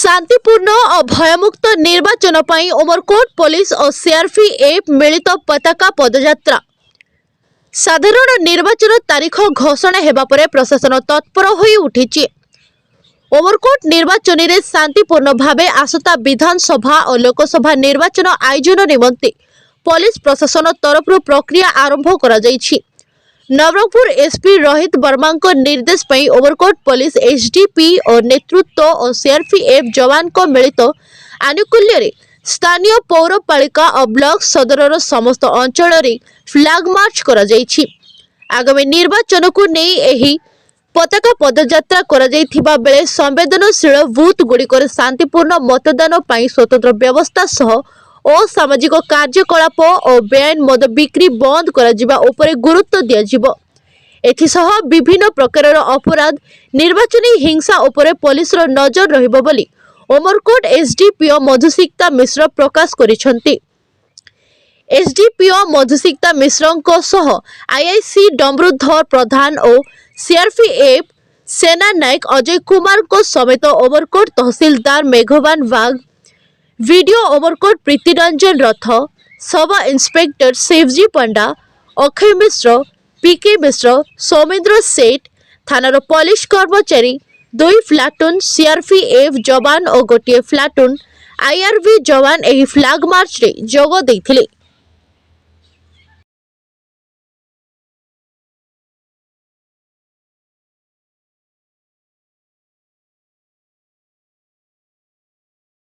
शांतिपूर्ण और भयमुक्त निर्वाचन पर उमरकोट पुलिस और सीआरपीएफ मिलित पताका पदयात्रा। साधारण निर्वाचन तारीख घोषणा हेबा परे प्रशासन तत्पर होई उठिछि। उमरकोट निर्वाचन रे शांतिपूर्ण भावे आसता विधानसभा और लोकसभा निर्वाचन आयोजन निमंते पुलिस प्रशासन तरफ प्रक्रिया आरंभ करा जायछि। नवरंगपुर एसपी रोहित वर्मा निर्देश पर उमरकोट पुलिस एसडीपी और नेतृत्व और सीआरपीएफ जवान को मिलित आनुकूल्य रे स्थानीय पौरपालिका और ब्लॉक सदर समस्त अंचल रे फ्लैग मार्च करा जायछि। आगामी निर्वाचन को नहीं एही पताका पदयात्रा करा जायथिबा बेले संवेदनशील बूथ गुड़िकर शांतिपूर्ण मतदान पर स्वतंत्र व्यवस्था सह असामाजिक कार्यकलाप और बेआईन मद बिक्री बंद करा जिबा उपरे गुरुत्व दिया जिवो। एथिसह विभिन्न प्रकार अपराध निर्वाचनी हिंसा उपरे पुलिस रो नजर रहिबो बोली उमरकोट एसडीपीओ मधुसिक्ता मिश्र प्रकाश करिसंती। एसडीपीओ मधुसिक्ता मिश्रंको सह आईआईसी डमरुधर प्रधान और सीआरपीएफ सेना नायक अजय कुमार को समेत उमरकोट तहसीलदार मेघवान बाग, वीडियो उमरकोट प्रीतिरंजन रथ, सब इंस्पेक्टर शिवजी पंडा, अक्षय मिश्र, पीके मिश्र, सौमेन्द्र सेठ, थानार पुलिस कर्मचारी, 2 प्लाटून सीआरपीएफ जवान और गोटे प्लाटून आईआरबी जवान एही फ्लैग मार्च रे जोग देथिले।